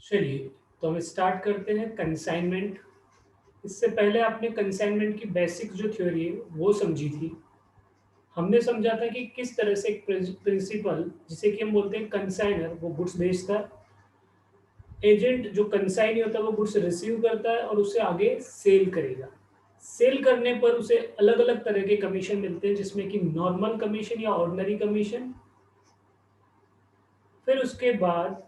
चलिए, तो हम स्टार्ट करते हैं कंसाइनमेंट। इससे पहले आपने कंसाइनमेंट की बेसिक जो थ्योरी है, वो समझी थी। हमने समझा था कि किस तरह से एक प्रिंसिपल जिसे कि हम बोलते हैं कंसाइनर, वो गुड्स भेजता है। एजेंट जो कंसाइनी होता है, वो गुड्स रिसीव करता है और उसे आगे सेल करेगा। सेल करने पर उसे अलग-अलग तरह के कमीशन मिलते हैं, जिसमें कि नॉर्मल कमीशन या ऑर्डिनरी कमीशन। फिर उसके बाद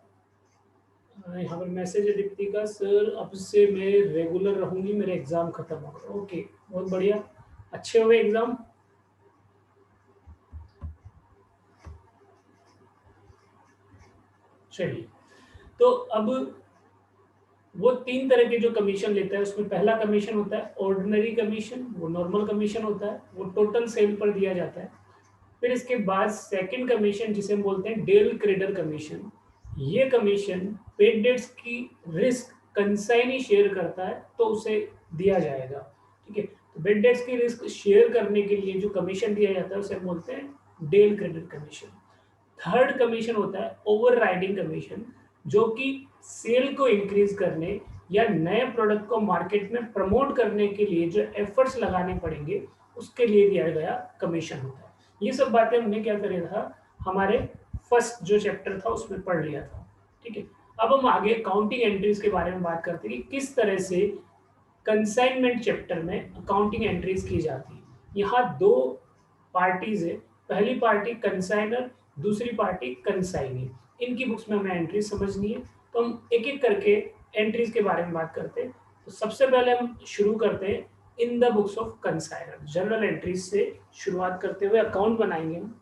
यहाँ पर मैसेज है दीप्ति का, सर अब से मैं रेगुलर रहूंगी, मेरे एग्जाम खत्म हो गए। ओके, बहुत बढ़िया। अच्छे हुए एग्जाम। चलिए, तो अब वो तीन तरह के जो कमीशन लेता है, उसमें पहला कमीशन होता है ऑर्डिनरी कमीशन, वो नॉर्मल कमीशन होता है, वो टोटल सेल पर दिया जाता है। फिर इसके बाद सेकंड कमीशन जिसे हम बोलते हैं डेल क्रेडर कमीशन। ये कमीशन पेड डेट्स की रिस्क कंसाइनी शेयर करता है, तो उसे दिया जाएगा। ठीक है, तो पेड डेट्स की रिस्क शेयर करने के लिए जो कमीशन दिया जाता है, उसे हम बोलते हैं del credere commission. Third commission होता है ओवरराइडिंग कमीशन, जो कि सेल को इंक्रीज करने या नए प्रोडक्ट को मार्केट में प्रमोट करने के लिए जो एफर्ट्स लगाने पड़ेंगे, उसके लिए दिया गया कमीशन होता है। ये सब बातें हमने क्या करा था, हमारे फर्स्ट जो चैप्टर था उसमें पढ़ लिया था। ठीक है, अब हम आगे अकाउंटिंग एंट्रीज के बारे में बात करते हैं कि किस तरह से कंसाइनमेंट चैप्टर में अकाउंटिंग एंट्रीज की जाती है। यहाँ दो पार्टीज है, पहली पार्टी कंसाइनर, दूसरी पार्टी कंसाइनी। इनकी बुक्स में हमें एंट्रीज समझनी है, तो हम एक एक करके एंट्रीज के बारे में बात करते हैं। तो सबसे पहले हम शुरू करते हैं in the books of consignor, general entries से शुरुआत करते हुए अकाउंट बनाएंगे हम।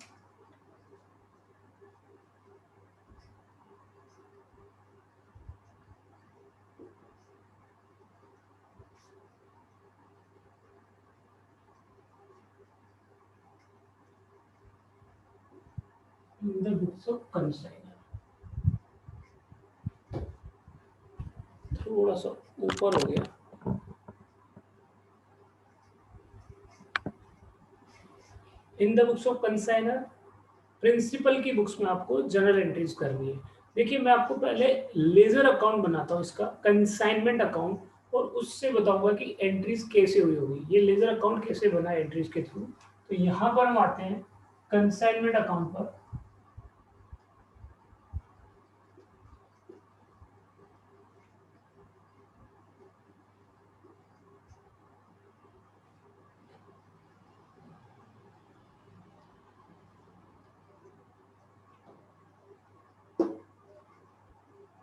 In the books of consignor, थोड़ा सा ऊपर हो गया। In the books of consignor, principal की बुक्स में आपको जनरल एंट्रीज करनी है। देखिए, मैं आपको पहले लेजर अकाउंट बनाता हूँ, इसका कंसाइनमेंट अकाउंट, और उससे बताऊंगा कि एंट्रीज कैसे हुई होगी। ये लेजर अकाउंट कैसे बना है एंट्रीज के थ्रू। तो यहाँ पर हम आते हैं कंसाइनमेंट अकाउंट पर।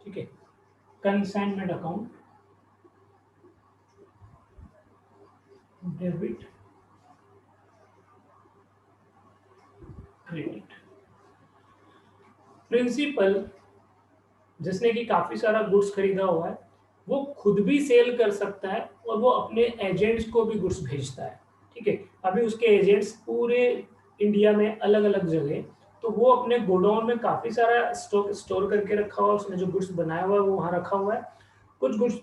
ठीक है, consignment account, debit, credit. Principal जिसने कि काफी सारा गुड्स खरीदा हुआ है, वो खुद भी सेल कर सकता है और वो अपने एजेंट्स को भी गुड्स भेजता है। ठीक है, अभी उसके एजेंट्स पूरे इंडिया में अलग अलग जगह, तो वो अपने गोडाउन में काफी सारा स्टॉक स्टोर करके रखा हुआ है, उसने जो गुड्स बनाया हुआ है वो वहाँ रखा हुआ है। कुछ गुड्स,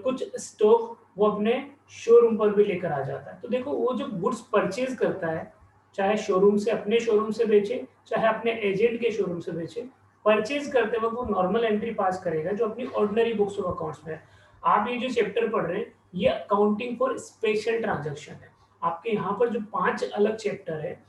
कुछ स्टॉक वो अपने शोरूम पर भी लेकर आ जाता है। तो देखो, वो जो गुड्स परचेज करता है, चाहे शोरूम से, अपने शोरूम से बेचे, चाहे अपने एजेंट के शोरूम से बेचे, परचेज करते वक्त वो नॉर्मल एंट्री पास करेगा जो अपनी ऑर्डिनरी बुक्स ऑफ अकाउंट्स में है। आप ये जो चैप्टर पढ़ रहे हैं, ये अकाउंटिंग फॉर स्पेशल ट्रांजैक्शन है। आपके यहाँ पर जो 5 अलग चैप्टर है,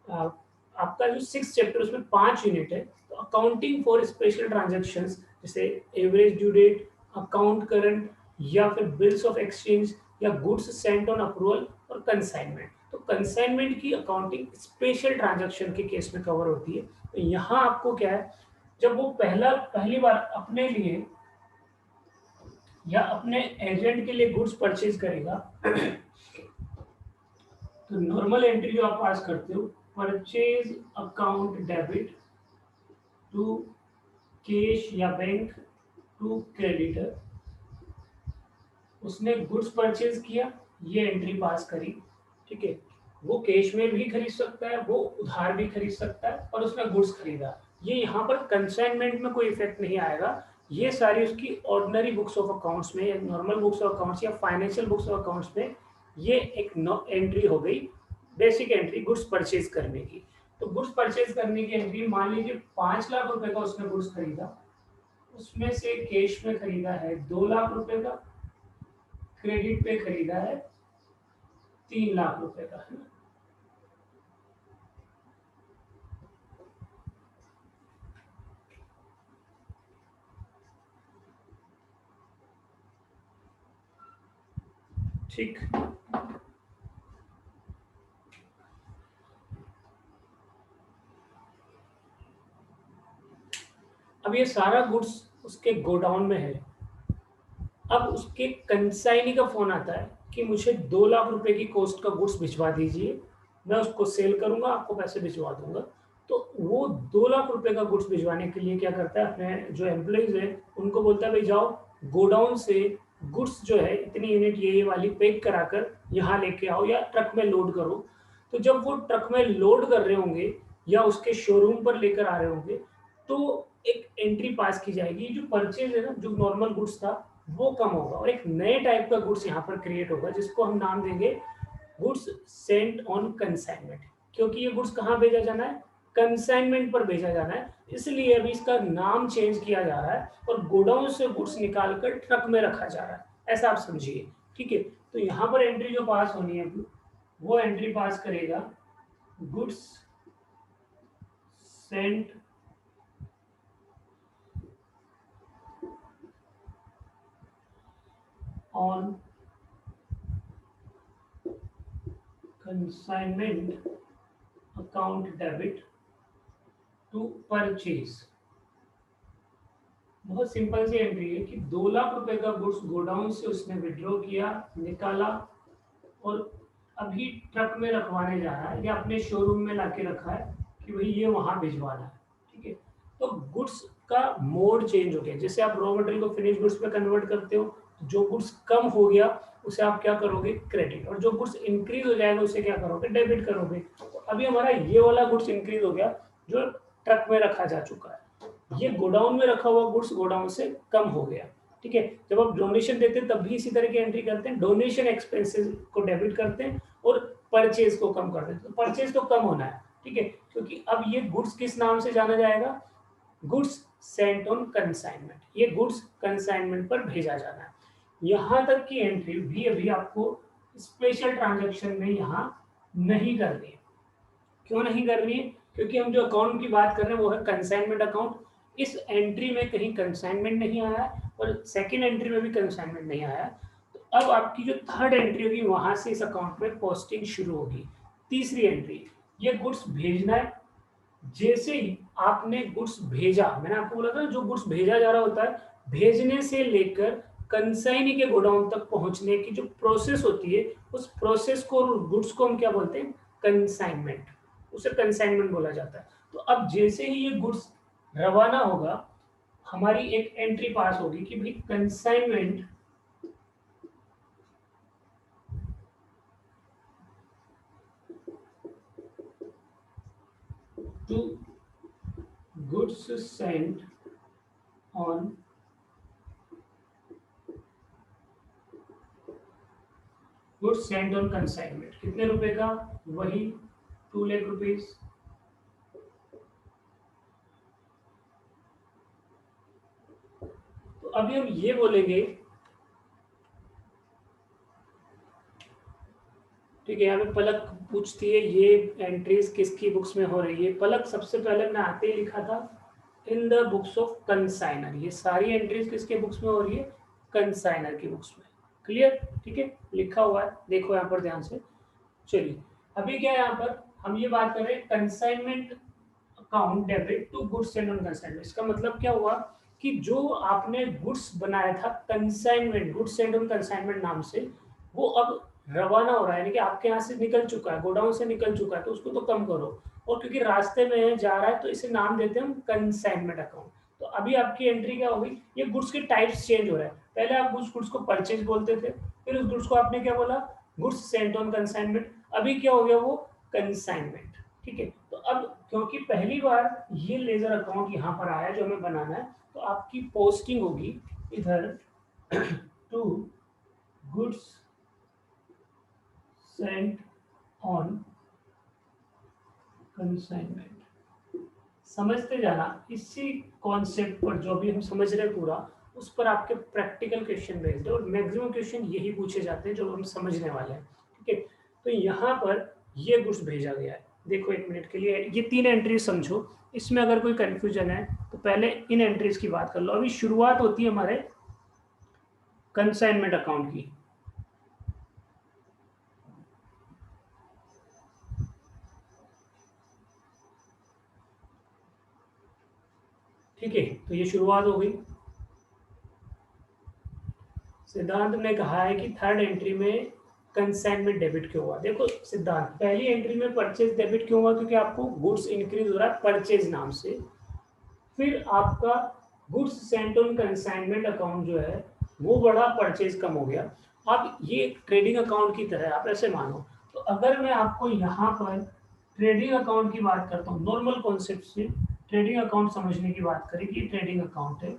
आ, आपका जो 6 चैप्टर, उसमें 5 यूनिट है। तो अकाउंटिंग फॉर स्पेशल ट्रांजैक्शंस, जैसे average due date, account current, या फिर बिल्स ऑफ एक्सचेंज, या गुड्स सेंट ऑन अप्रूवल, और कंसाइनमेंट। तो कंसाइनमेंट की अकाउंटिंग स्पेशल ट्रांजैक्शन के केस में कवर होती है। तो यहाँ आपको क्या है, जब वो पहली बार अपने लिए या अपने एजेंट के लिए गुड्स परचेज करेगा, तो नॉर्मल एंट्री जो आप पास करते हो, purchase account debit to cash या बैंक टू क्रेडिटर, उसने गुड्स परचेज किया, ये एंट्री पास करी। ठीक है, वो कैश में भी खरीद सकता है, वो उधार भी खरीद सकता है, और उसने गुड्स खरीदा। ये यहाँ पर कंसाइनमेंट में कोई इफेक्ट नहीं आएगा। ये सारी उसकी ऑर्डिनरी बुक्स ऑफ अकाउंट्स में, या नॉर्मल बुक्स ऑफ अकाउंट्स, या फाइनेंशियल बुक्स ऑफ अकाउंट्स में ये एक एंट्री हो गई, बेसिक एंट्री गुड्स परचेज करने की। तो गुड्स परचेज करने की एंट्री, मान लीजिए 5 लाख रुपए का उसने गुड्स खरीदा, उसमें से कैश में खरीदा है 2 लाख रुपए का, क्रेडिट पे खरीदा है 3 लाख रुपए का, है ना। ठीक, अब ये सारा गुड्स उसके गोडाउन में है। अब उसके कंसाइनी का फोन आता है कि मुझे 2 लाख रुपए की कॉस्ट का गुड्स भिजवा दीजिए, मैं उसको सेल करूंगा, आपको पैसे भिजवा दूंगा। तो वो 2 लाख रुपए का गुड्स भिजवाने के लिए क्या करता है, अपने जो एम्प्लॉइज है उनको बोलता है भाई जाओ गोडाउन से गुड्स जो है इतनी यूनिट ये वाली पैक कराकर यहाँ लेके आओ या ट्रक में लोड करो। तो जब वो ट्रक में लोड कर रहे होंगे या उसके शोरूम पर लेकर आ रहे होंगे, तो एक एंट्री पास की जाएगी। जो परचेज है ना, जो नॉर्मल गुड्स था वो कम होगा और एक नए टाइप का गुड्स यहाँ पर क्रिएट होगा जिसको हम नाम देंगे गुड्स सेंट ऑन कंसाइनमेंट। क्योंकि ये गुड्स कहाँ भेजा जाना है, कंसाइनमेंट पर भेजा जाना है, इसलिए अभी इसका नाम चेंज किया जा रहा है और गोडाउन से गुड्स निकालकर ट्रक में रखा जा रहा है, ऐसा आप समझिए। ठीक है, तो यहाँ पर एंट्री जो पास होनी है वो एंट्री पास करेगा goods sent on consignment account debit to purchase. बहुत सिंपल सी एंट्री है कि 2 लाख रुपए का गुड्स गोडाउन से उसने विड्रॉ किया, निकाला और अभी ट्रक में रखवाने जा रहा है या अपने शोरूम में लाके रखा है कि भाई ये वहां भिजवाना है। ठीक है, तो गुड्स का मोड चेंज हो गया। जैसे आप रॉ मटेरियल को फिनिश गुड्स में कन्वर्ट करते हो, तो जो गुड्स कम हो गया उसे आप क्या करोगे, क्रेडिट, और जो गुड्स इंक्रीज हो जाएगा उसे क्या करोगे, डेबिट करोगे। तो अभी हमारा ये वाला गुड्स इंक्रीज हो गया जो ट्रक में रखा जा चुका है, ये गोडाउन में रखा हुआ गुड्स गोडाउन से कम हो गया। ठीक है, जब आप डोनेशन देते हैं तब भी इसी तरह की एंट्री करते हैं, डोनेशन एक्सपेंसेस को डेबिट करते हैं और परचेज को कम करते हैं। तो परचेज तो कम होना है, ठीक है, क्योंकि अब ये गुड्स किस नाम से जाना जाएगा, गुड्स सेंट ऑन कंसाइनमेंट, ये गुड्स कंसाइनमेंट पर भेजा जाना है। यहां तक की एंट्री भी अभी आपको स्पेशल ट्रांजैक्शन में यहाँ नहीं करनी है। क्यों नहीं कर रही है, क्योंकि हम जो अकाउंट की बात कर रहे हैं वो है कंसाइनमेंट अकाउंट। इस एंट्री में कहीं कंसाइनमेंट नहीं आया है और सेकंड एंट्री में भी कंसाइनमेंट नहीं आया है। तो अब आपकी जो थर्ड एंट्री होगी वहां से इस अकाउंट में पोस्टिंग शुरू होगी। तीसरी एंट्री, ये गुड्स भेजना है। जैसे ही आपने गुड्स भेजा, मैंने आपको बोला था जो गुड्स भेजा जा रहा होता है, भेजने से लेकर कंसाइनी के गोडाउन तक पहुंचने की जो प्रोसेस होती है, उस प्रोसेस को और गुड्स को हम क्या बोलते हैं, कंसाइनमेंट, उसे कंसाइनमेंट बोला जाता है। तो अब जैसे ही ये गुड्स रवाना होगा, हमारी एक एंट्री पास होगी कि भाई consignment to goods sent on goods sent on consignment, कितने रुपए का, वही 2 लाख रुपीज। तो अभी हम ये बोलेंगे, ठीक है, यहाँ पे पलक पूछती है ये एंट्रीज किसकी बुक्स में हो रही है। पलक, सबसे पहले मैं आते ही लिखा था in the books of consignor, ये सारी एंट्रीज किसके बुक्स में हो रही है, कंसाइनर की बुक्स में। क्लियर, ठीक है, लिखा हुआ है, देखो यहाँ पर ध्यान से। चलिए, अभी क्या है, यहाँ पर हम ये बात कर रहे हैं consignment account debit to goods sent on consignment. इसका मतलब क्या हुआ कि जो आपने गुड्स बनाया था consignment, goods sent on consignment नाम से, वो अब रवाना हो रहा है, यानी कि आपके यहाँ से निकल चुका है, गोडाउन से निकल चुका है, तो उसको तो कम करो। और क्योंकि रास्ते में जा रहा है तो इसे नाम देते हैं हम कंसाइनमेंट अकाउंट। तो अभी आपकी एंट्री क्या होगी, ये गुड्स के टाइप्स चेंज हो रहा है। पहले आप उस गुड्स को परचेज बोलते थे, फिर उस गुड्स को आपने क्या बोला, गुड्स सेंट ऑन कंसाइनमेंट। अभी क्या हो गया, वो कंसाइनमेंट। ठीक है, तो अब क्योंकि पहली बार ये लेजर अकाउंट यहाँ पर आया जो हमें बनाना है, तो आपकी पोस्टिंग होगी इधर to goods sent on consignment, समझते जाना, इसी कॉन्सेप्ट पर जो भी हम समझ रहे हैं पूरा, उस पर आपके प्रैक्टिकल क्वेश्चन बेस्ड है और मैक्सिमम क्वेश्चन यही पूछे जाते हैं जो हम समझने वाले हैं। ठीक है, तो यहाँ पर ये गुड्स भेजा गया है। देखो एक मिनट के लिए ये 3 एंट्री समझो, इसमें अगर कोई कंफ्यूजन है तो पहले इन एंट्रीज की बात कर लो। अभी शुरुआत होती है हमारे कंसाइनमेंट अकाउंट की। ठीक है, तो ये शुरुआत हो गई। सिद्धांत ने कहा है कि थर्ड एंट्री में कंसाइनमेंट डेबिट क्यों हुआ। देखो सिद्धांत, पहली एंट्री में परचेज डेबिट क्यों हुआ, क्योंकि आपको गुड्स इंक्रीज हो रहा है परचेज नाम से। फिर आपका goods sent on consignment account जो है वो बढ़ा, परचेज कम हो गया। अब ये एक ट्रेडिंग अकाउंट की तरह है, आप ऐसे मानो। तो अगर मैं आपको यहाँ पर ट्रेडिंग अकाउंट की बात करता हूँ, नॉर्मल कॉन्सेप्ट से ट्रेडिंग अकाउंट समझने की बात करें कि ट्रेडिंग अकाउंट है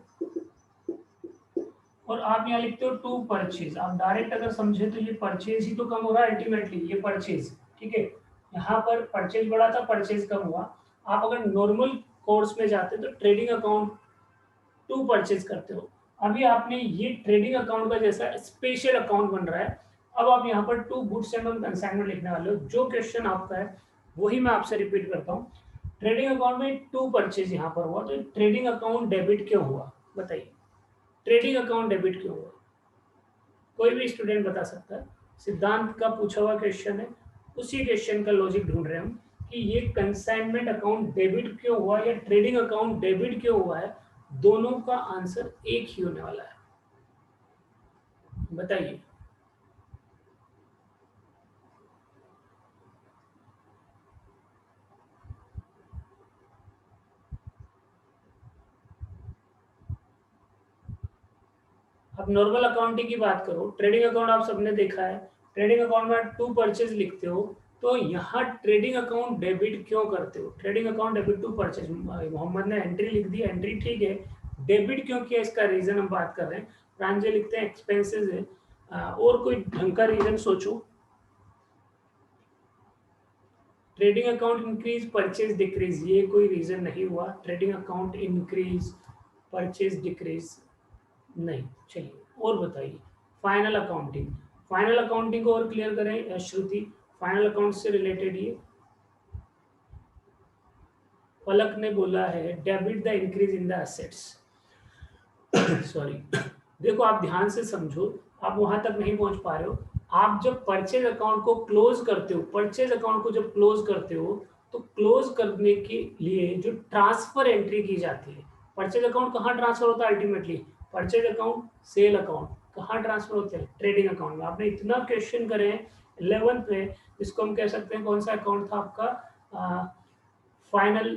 और आप यहाँ लिखते हो टू परचेज। आप डायरेक्ट अगर समझे तो ये परचेज ही तो कम हो रहा है अल्टीमेटली, ये परचेज। ठीक है, यहाँ पर परचेज बढ़ा था, परचेज कम हुआ। आप अगर नॉर्मल कोर्स में जाते तो ट्रेडिंग अकाउंट टू परचेज करते हो। अभी आपने ये ट्रेडिंग अकाउंट का जैसा स्पेशल अकाउंट बन रहा है। अब आप यहाँ पर to goods sent on consignment लिखने वाले हो। जो क्वेश्चन आपका है वही मैं आपसे रिपीट करता हूँ। ट्रेडिंग अकाउंट में टू परचेज यहाँ पर हुआ, तो ट्रेडिंग अकाउंट डेबिट क्यों हुआ बताइए। ट्रेडिंग अकाउंट डेबिट क्यों हुआ, कोई भी स्टूडेंट बता सकता है। सिद्धांत का पूछा हुआ क्वेश्चन है, उसी क्वेश्चन का लॉजिक ढूंढ रहे हैं हम कि ये कंसाइनमेंट अकाउंट डेबिट क्यों हुआ या ट्रेडिंग अकाउंट डेबिट क्यों हुआ है। दोनों का आंसर एक ही होने वाला है, बताइए। अब नॉर्मल अकाउंटिंग की बात करो, ट्रेडिंग अकाउंट आप सबने देखा है। ट्रेडिंग अकाउंट में टू परचेज लिखते हो, तो यहाँ ट्रेडिंग अकाउंट डेबिट क्यों करते हो। Trading account debit to purchase, Mohammed ने एंट्री लिख दी, एंट्री ठीक है। डेबिट क्यों किया इसका रीजन हम बात कर रहे हैं। प्रांजल लिखते हैं एक्सपेंसेस है, और कोई ढंग का रीजन सोचो। Trading account increase purchase decrease, ये कोई रीजन नहीं हुआ। Trading account increase purchase decrease नहीं। चलिए और बताइए। फाइनल अकाउंटिंग, फाइनल अकाउंटिंग को और क्लियर करें श्रुति। फाइनल अकाउंट से रिलेटेड ये पलक ने बोला है debit the increase in the assets. Sorry, देखो आप ध्यान से समझो, आप वहां तक नहीं पहुंच पा रहे हो। आप जब परचेज अकाउंट को क्लोज करते हो, परचेज अकाउंट को जब क्लोज करते हो, तो क्लोज करने के लिए जो ट्रांसफर एंट्री की जाती है। परचेज अकाउंट कहाँ ट्रांसफर होता है ultimately, purchase account sale account कहाँ ट्रांसफर होते हैं, ट्रेडिंग अकाउंट में। आपने इतना क्वेश्चन करे हैं 11th में, जिसको हम कह सकते हैं कौन सा अकाउंट था आपका, final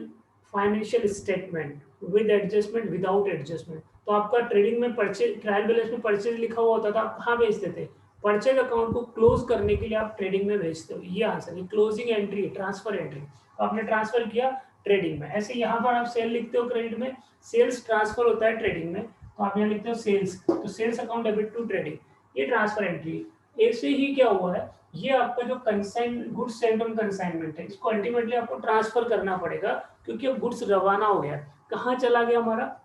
financial statement with adjustment without adjustment. तो आपका ट्रेडिंग में परचेज, ट्रायल बैलेंस में परचेज लिखा हुआ होता था, आप कहाँ भेजते थे, परचेज अकाउंट को क्लोज करने के लिए आप ट्रेडिंग में भेजते हो। ये आंसर है, क्लोजिंग एंट्री, ट्रांसफर एंट्री। तो आपने ट्रांसफर किया ट्रेडिंग में। ऐसे यहाँ पर आप सेल लिखते हो क्रेडिट में, सेल्स ट्रांसफर होता है ट्रेडिंग में, तो आप यहाँ लिखते हो सेल्स, तो sales account debit to trading, ये ट्रांसफर एंट्री। ऐसे ही क्या हुआ है, ये आपका जो consign goods sent on consignment है, इसको अल्टीमेटली आपको ट्रांसफर करना पड़ेगा, क्योंकि अब गुड्स रवाना हो गया। कहाँ चला गया हमारा,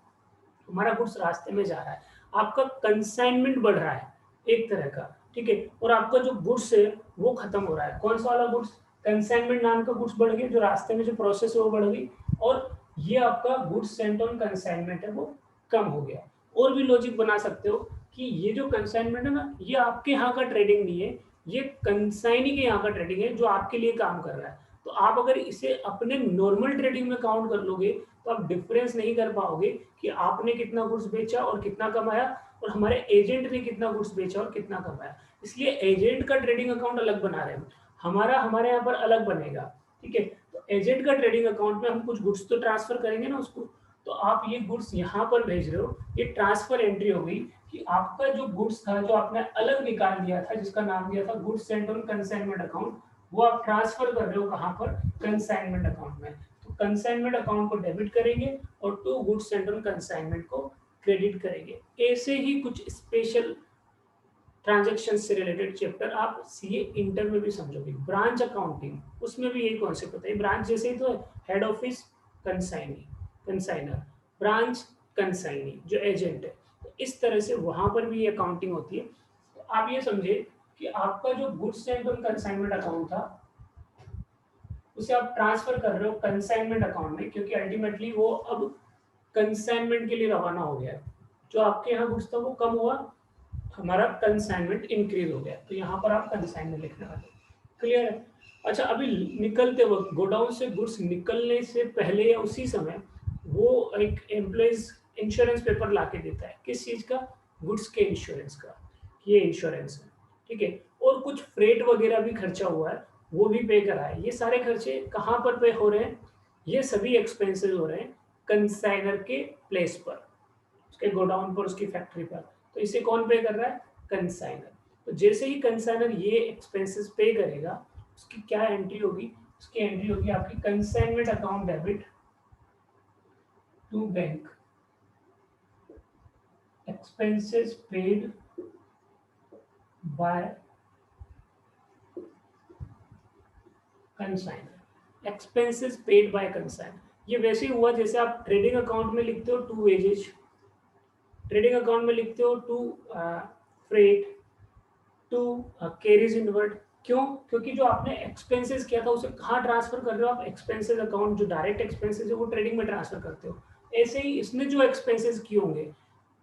हमारा गुड्स रास्ते में जा रहा है। आपका कंसाइनमेंट बढ़ रहा है एक तरह का, ठीक है, और आपका जो गुड्स है वो खत्म हो रहा है। कौन सा वाला गुड्स, कंसाइनमेंट नाम का गुड्स बढ़ गया, जो रास्ते में जो प्रोसेस है वो बढ़ गई, और ये आपका गुड्स सेंट ऑन कंसाइनमेंट है वो कम हो गया। और भी लॉजिक बना सकते हो कि ये जो कंसाइनमेंट है ना, ये आपके यहाँ का ट्रेडिंग नहीं है, ये कंसाइनी के यहाँ का ट्रेडिंग है जो आपके लिए काम कर रहा है। तो आप अगर इसे अपने नॉर्मल ट्रेडिंग में काउंट कर लोगे तो आप डिफरेंस नहीं कर पाओगे कि आपने कितना गुड्स बेचा और कितना कमाया, और हमारे एजेंट ने कितना गुड्स बेचा और कितना कमाया। इसलिए एजेंट का ट्रेडिंग अकाउंट अलग बना रहे हैं, हमारा हमारे यहाँ पर अलग बनेगा। ठीक है, तो एजेंट का ट्रेडिंग अकाउंट में हम कुछ गुड्स तो ट्रांसफर करेंगे ना उसको, तो आप ये गुड्स यहाँ पर भेज रहे हो, ये ट्रांसफर एंट्री हो गई कि आपका जो गुड्स था जो आपने अलग निकाल दिया था, जिसका नाम दिया था goods sent on consignment account, वो आप ट्रांसफर कर रहे हो कहाँ पर, कंसाइनमेंट अकाउंट में। तो कंसाइनमेंट अकाउंट को डेबिट करेंगे और to goods sent on consignment को क्रेडिट करेंगे। ऐसे ही कुछ स्पेशल ट्रांजैक्शन से रिलेटेड चैप्टर आप सीए इंटर में भी समझोगे। ब्रांच अकाउंटिंग, उसमें भी यही कॉन्सेप्ट होता है, ब्रांच जैसे ही तो head office consignee, consignor, branch consignee जो एजेंट है। तो इस तरह से वहाँ पर भी ये अकाउंटिंग होती है। तो आप ये समझिए कि आपका जो गुड्स सेंट्रल कंसाइनमेंट अकाउंट था उसे आप ट्रांसफर कर रहे हो कंसाइनमेंट अकाउंट में, क्योंकि अल्टीमेटली वो अब कंसाइनमेंट के लिए रवाना हो गया है। जो आपके यहाँ गुड्स था वो कम हुआ, हमारा कंसाइनमेंट इंक्रीज हो गया, तो यहाँ पर आप कंसाइनमेंट लिखने वाले। क्लियर है? अच्छा, अभी निकलते वक्त गोडाउन से गुड्स निकलने से पहले या उसी समय वो एक एम्प्लॉइज इंश्योरेंस पेपर ला के देता है। किस चीज़ का? गुड्स के इंश्योरेंस का। ये इंश्योरेंस है, ठीक है। और कुछ फ्रेट वगैरह भी खर्चा हुआ है, वो भी पे करा है। ये सारे खर्चे कहाँ पर पे हो रहे हैं? ये सभी एक्सपेंसेस हो रहे हैं कंसाइनर के प्लेस पर, उसके गोडाउन पर, उसकी फैक्ट्री पर। तो इसे कौन पे कर रहा है? कंसाइनर। तो जैसे ही कंसाइनर ये एक्सपेंसेस पे करेगा, उसकी क्या एंट्री होगी? उसकी एंट्री होगी आपकी consignment account debit to bank, expenses paid by consignor, expenses paid by consignor. ये वैसे ही हुआ जैसे आप ट्रेडिंग अकाउंट में लिखते हो टू वेजेज, ट्रेडिंग अकाउंट में लिखते हो to freight, to carriage inward. क्यों? क्योंकि जो आपने एक्सपेंसेस किया था उसे कहाँ ट्रांसफर कर रहे हो आप? एक्सपेंसेस अकाउंट, जो डायरेक्ट एक्सपेंसेस है वो ट्रेडिंग में ट्रांसफर करते हो। ऐसे ही इसने जो एक्सपेंसेस किए होंगे,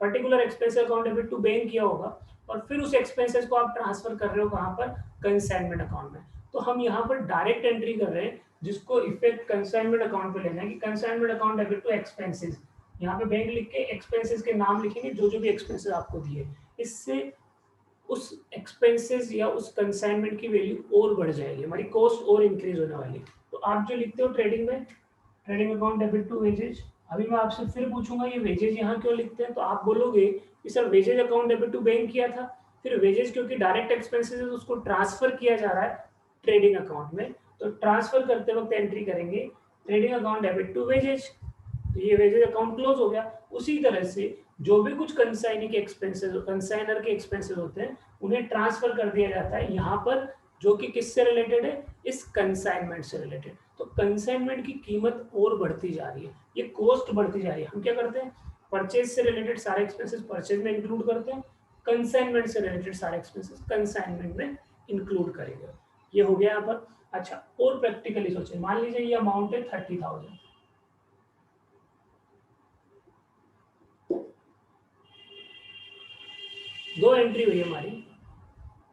particular expense account debit to bank किया होगा, और फिर उस एक्सपेंसेस को आप ट्रांसफर कर रहे हो कहाँ पर? कंसाइनमेंट अकाउंट में। तो हम यहाँ पर डायरेक्ट एंट्री कर रहे हैं, जिसको इफेक्ट कंसाइनमेंट अकाउंट पे लेना है कि consignment account debit to expenses. यहाँ पे बैंक लिख के एक्सपेंसेस के नाम लिखेंगे, जो जो भी एक्सपेंसेस आपको दिए। इससे उस एक्सपेंसेस या उस कंसाइनमेंट की वैल्यू और बढ़ जाएगी, हमारी कॉस्ट और इंक्रीज होने वाली। तो आप जो लिखते हो ट्रेडिंग में, trading account debit to wages, अभी मैं आपसे फिर पूछूंगा ये वेजेज यहाँ क्यों लिखते हैं, तो आप बोलोगे कि sir wages account debit to bank किया था, फिर वेजेज क्योंकि डायरेक्ट एक्सपेंसेस है तो उसको ट्रांसफर किया जा रहा है ट्रेडिंग अकाउंट में, तो ट्रांसफर करते वक्त एंट्री करेंगे trading account debit to wages, तो ये वेजेज अकाउंट क्लोज हो गया। उसी तरह से जो भी कुछ कंसाइनी के एक्सपेंसेस, कंसाइनर के एक्सपेंसेस होते हैं, उन्हें ट्रांसफर कर दिया जाता है यहाँ पर, जो कि किससे रिलेटेड है? इस कंसाइनमेंट से रिलेटेड। तो कंसाइनमेंट की कीमत और बढ़ती जा रही है, ये कॉस्ट बढ़ती जा रही है। हम क्या करते हैं? परचेज से रिलेटेड सारे एक्सपेंसेस परचेज में इंक्लूड करते हैं, कंसाइनमेंट से रिलेटेड सारे एक्सपेंसेस कंसाइनमेंट में इंक्लूड करेंगे। ये हो गया यहाँ पर। अच्छा, और प्रैक्टिकली सोचिए, मान लीजिए ये अमाउंट है 30,000, दो एंट्री हुई है हमारी।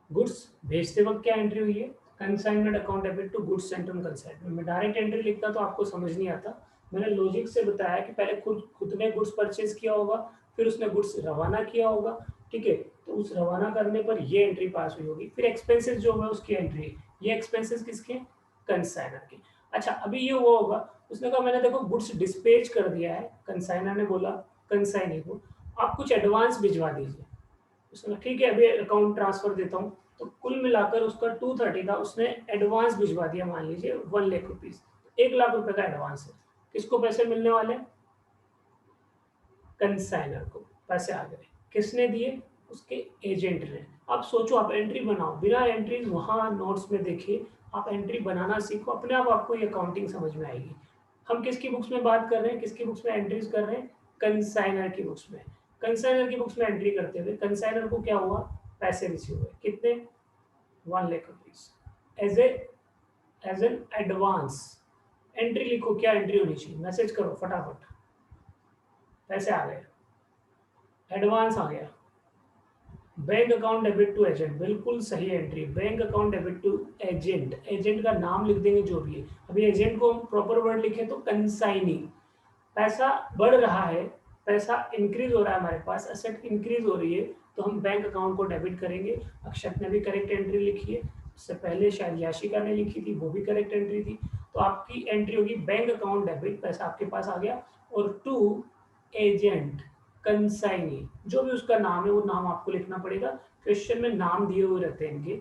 गुड्स भेजते वक्त क्या एंट्री हुई है? Consignment account debit to goods sent on consignment. मैं डायरेक्ट एंट्री लिखता तो आपको समझ नहीं आता, मैंने लॉजिक से बताया कि पहले खुद ने गुड्स परचेज किया होगा, फिर उसने गुड्स रवाना किया होगा, ठीक है। तो उस रवाना करने पर ये एंट्री पास हुई होगी, फिर एक्सपेंसेस जो है उसकी एंट्री, ये एक्सपेंसेस किसके? कंसाइनर के। अच्छा, अभी ये हुआ होगा, उसने कहा मैंने देखो गुड्स डिस्पैच कर दिया है, कंसाइनर ने बोला कंसाइनी को आप कुछ एडवांस भिजवा दीजिए। उसने कहा ठीक है अभी अकाउंट ट्रांसफर देता हूँ। तो कुल मिलाकर उसका 230 था, उसने एडवांस भिजवा दिया, मान लीजिए 1 लाख रुपीज, 1 लाख रुपए का एडवांस है। किसको पैसे मिलने वाले? कंसाइनर को पैसे आ गए। किसने दिए? उसके एजेंट ने। अब सोचो, आप एंट्री बनाओ, बिना एंट्रीज वहाँ नोट्स में देखिए, आप एंट्री बनाना सीखो, अपने आप आपको ये अकाउंटिंग समझ में आएगी। हम किसकी बुक्स में बात कर रहे हैं, किसकी बुक्स में एंट्रीज कर रहे हैं? कंसाइनर की बुक्स में। कंसाइनर की बुक्स में एंट्री करते हुए कंसाइनर को क्या हुआ? पैसे रिसीव हुए, कितने? 1 lakh rupees as a as an advance. Entry लिखो, क्या एंट्री होनी चाहिए? मैसेज करो फटाफट। पैसे आ गए, एडवांस आ गया। Bank account debit to agent, बिल्कुल सही entry. Bank account debit to agent, agent का नाम लिख देंगे जो भी है। अभी एजेंट को हम प्रॉपर वर्ड लिखें तो कंसाइनी। पैसा बढ़ रहा है, पैसा इंक्रीज हो रहा है, हमारे पास एसेट इंक्रीज हो रही है, तो हम बैंक अकाउंट को डेबिट करेंगे। अक्षत ने भी करेक्ट एंट्री लिखी है, उससे पहले शायद याशिका ने लिखी थी, वो भी करेक्ट एंट्री थी। तो आपकी एंट्री होगी बैंक अकाउंट डेबिट, पैसा आपके पास आ गया, और टू एजेंट कंसाइनी, जो भी उसका नाम है वो नाम आपको लिखना पड़ेगा, क्वेश्चन में नाम दिए हुए रहते हैं इनके।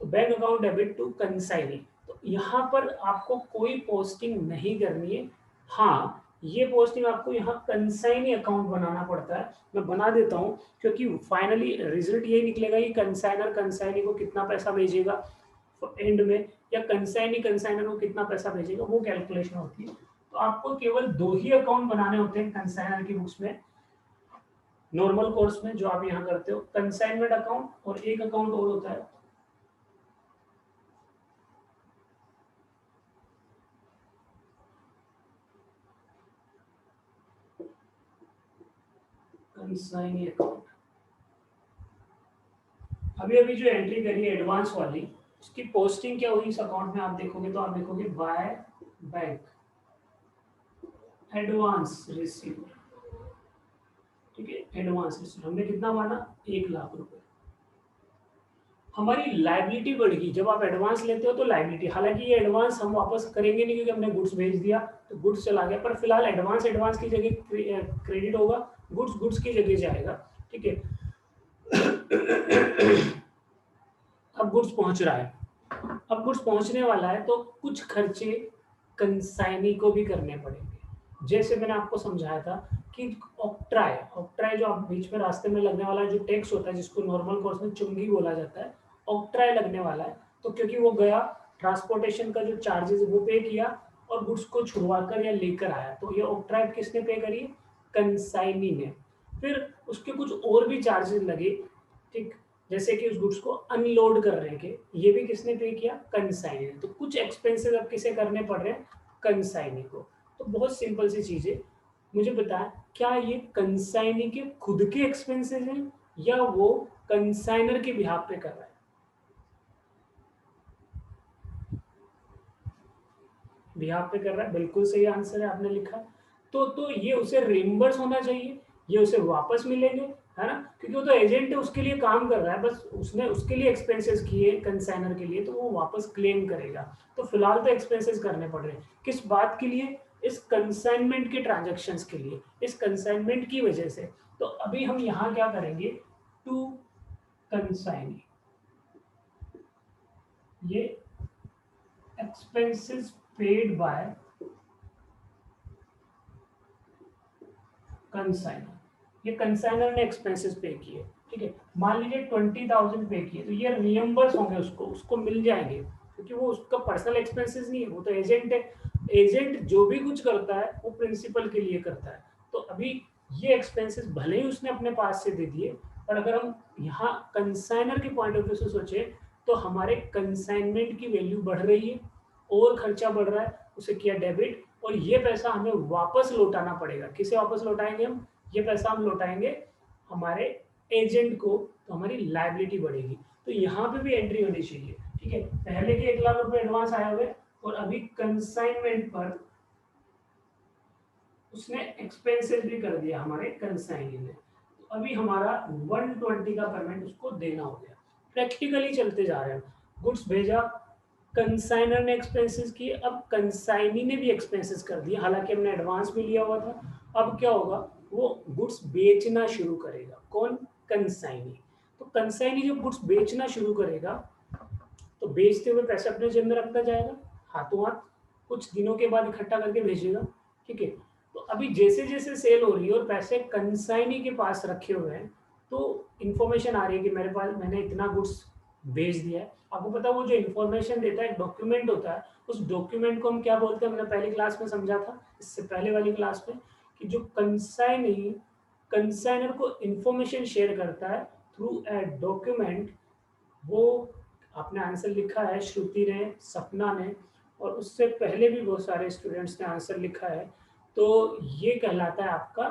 तो bank account debit to consignee, तो यहाँ पर आपको कोई पोस्टिंग नहीं करनी है। हाँ, ये पोस्टिंग आपको यहाँ कंसाइनी अकाउंट बनाना पड़ता है, मैं बना देता हूँ, क्योंकि फाइनली रिजल्ट यही निकलेगा कि कंसाइनर कंसाइनी को कितना पैसा भेजेगा एंड में, या कंसाइनी कंसाइनर को कितना पैसा भेजेगा, वो कैलकुलेशन होती है। तो तो आपको केवल 2 ही अकाउंट बनाने होते हैं कंसाइनर की बुक्स में, नॉर्मल कोर्स में जो आप यहाँ करते हो, कंसाइनमेंट अकाउंट और एक अकाउंट और होता है कंसाइनी अकाउंट। अभी अभी जो एंट्री करी है एडवांस वाली, उसकी पोस्टिंग क्या हुई इस अकाउंट में, आप देखोगे तो आप देखोगे बाय बैंक एडवांस रिसीव, ठीक है, एडवांस रिसीव हमने कितना माना, 1 लाख रुपए। हमारी लाइबिलिटी बढ़ेगी जब आप एडवांस लेते हो तो लाइबिलिटी, हालांकि ये एडवांस हम वापस करेंगे नहीं क्योंकि हमने गुड्स भेज दिया तो गुड्स चला गया, पर फिलहाल एडवांस एडवांस की जगह क्रेडिट होगा, गुड्स गुड्स की जगह जाएगा, ठीक है। अब गुड्स पहुंच रहा है, अब गुड्स पहुंचने वाला है तो कुछ खर्चे कंसाइनी को भी करने पड़ेंगे। जैसे मैंने आपको समझाया था कि ऑक्ट्राई ऑक्ट्राई जो आप बीच में रास्ते में लगने वाला जो टैक्स होता है जिसको नॉर्मल कोर्स में चुंगी बोला जाता है, ऑक्ट्राई लगने वाला है, तो क्योंकि वो गया ट्रांसपोर्टेशन का जो चार्जेस वो पे किया और गुड्स को छुड़वा कर या लेकर आया, तो ये ऑक्ट्राई किसने पे करी, कंसाइनी ने। फिर उसके कुछ और भी चार्जेस लगे, ठीक, जैसे कि उस गुड्स को अनलोड करने के, ये भी किसने पे किया, कंसाइनी ने। तो कुछ एक्सपेंसेस अब किसे करने पड़ रहे हैं, कंसाइनी को। तो बहुत सिंपल सी चीज है, मुझे बताएं क्या ये कंसाइनी के खुद के एक्सपेंसेस हैं या वो कंसाइनर के बिहाफ पे कर रहा है। बिहाफ पे कर रहा है, बिल्कुल सही आंसर है, आपने लिखा। तो ये उसे रिम्बर्स होना चाहिए, ये उसे वापस मिलेंगे, है ना, क्योंकि वो तो एजेंट है, उसके लिए काम कर रहा है, बस उसने उसके लिए एक्सपेंसेस किए कंसाइनर के लिए, तो वो वापस क्लेम करेगा। तो फिलहाल तो एक्सपेंसेस करने पड़ रहे हैं, किस बात के लिए, इस कंसाइनमेंट के ट्रांजेक्शन्स के लिए, इस कंसाइनमेंट की वजह से। तो अभी हम यहाँ क्या करेंगे, टू कंसाइनी, ये एक्सपेंसेस पेड बाय कंसाइनर, ये कंसाइनर ने एक्सपेंसेस पे किए, ठीक है। मान लीजिए 20,000 पे किए, तो ये रियम्बर्स होंगे, उसको उसको मिल जाएंगे, क्योंकि वो उसका पर्सनल एक्सपेंसेस नहीं है, वो तो एजेंट है। एजेंट जो भी कुछ करता है वो प्रिंसिपल के लिए करता है। तो अभी ये एक्सपेंसेस भले ही उसने अपने पास से दे दिए, पर अगर हम यहाँ कंसाइनर के पॉइंट ऑफ व्यू से सोचे तो हमारे कंसाइनमेंट की वैल्यू बढ़ रही है और खर्चा बढ़ रहा है, उसे किया डेबिट, और ये पैसा हमें वापस लौटाना पड़ेगा। किसे वापस लौटाएंगे हम, ये पैसा हम लौटाएंगे हमारे एजेंट को, तो हमारी लायबिलिटी बढ़ेगी। तो यहाँ पे भी एंट्री होनी चाहिए, ठीक है। पहले के 1 लाख रुपए एडवांस आए हुए और अभी कंसाइनमेंट पर उसने एक्सपेंसेस भी कर दिया हमारे कंसाइनी ने, तो अभी हमारा 120 का पेमेंट उसको देना हो गया। प्रैक्टिकली चलते जा रहे हैं, गुड्स भेजा, कंसाइनर ने एक्सपेंसेस किए, अब कंसाइनी ने भी एक्सपेंसेस कर दिए, हालांकि हमने एडवांस भी लिया हुआ था। अब क्या होगा, वो गुड्स बेचना शुरू करेगा, कौन, कंसाइनी। तो कंसाइनी जब गुड्स बेचना शुरू करेगा तो बेचते हुए पैसे अपने जेब में रखता जाएगा, हाथों हाथ कुछ दिनों के बाद इकट्ठा करके भेजेगा, ठीक है। तो अभी जैसे जैसे सेल हो रही है और पैसे कंसाइनी के पास रखे हुए हैं, तो इन्फॉर्मेशन आ रही है कि मेरे पास मैंने इतना गुड्स भेज दिया है। आपको पता है वो जो इन्फॉर्मेशन देता है, डॉक्यूमेंट होता है, उस डॉक्यूमेंट को हम क्या बोलते हैं, हमने पहली क्लास में समझा था, इससे पहले वाली क्लास में, कि जो कंसाइनी कंसाइनर को इन्फॉर्मेशन शेयर करता है थ्रू ए डॉक्यूमेंट, वो आपने आंसर लिखा है, श्रुति ने, सपना ने, और उससे पहले भी बहुत सारे स्टूडेंट्स ने आंसर लिखा है। तो ये कहलाता है आपका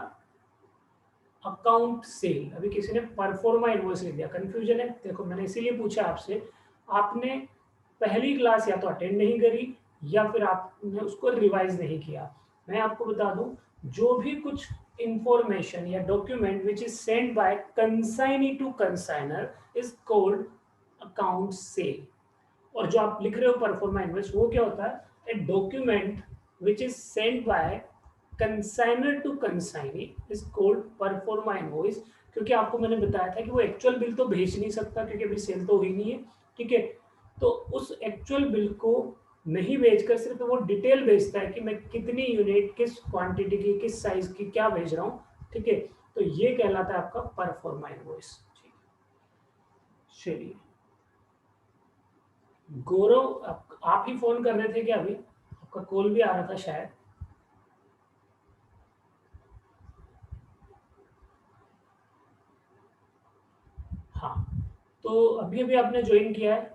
अकाउंट सेल। अभी किसी ने परफॉर्मा इनवॉइस लिख दिया, कंफ्यूजन है, देखो मैंने इसीलिए पूछा आपसे, आपने पहली क्लास या तो अटेंड नहीं करी या फिर आपने उसको रिवाइज नहीं किया। मैं आपको बता दूं, जो भी कुछ इंफॉर्मेशन या document which is send by consignee to consignor is called account sale. और जो आप लिख रहे हो परफॉर्मा इनवॉइस, वो क्या होता है, a document which is send by consignor to consignee is called proforma invoice. क्योंकि आपको मैंने बताया था कि वो एक्चुअल बिल तो भेज नहीं सकता क्योंकि अभी सेल तो हुई नहीं है, ठीक है। तो उस एक्चुअल बिल को नहीं भेजकर सिर्फ वो डिटेल भेजता है कि मैं कितनी यूनिट, किस क्वांटिटी की, किस साइज की क्या भेज रहा हूँ, ठीक है। तो ये कहलाता है आपका परफॉर्मा इनवॉइस। चलिए, गौरव आप ही फोन कर रहे थे क्या, अभी आपका कॉल भी आ रहा था शायद। तो अभी अभी आपने ज्वाइन किया है,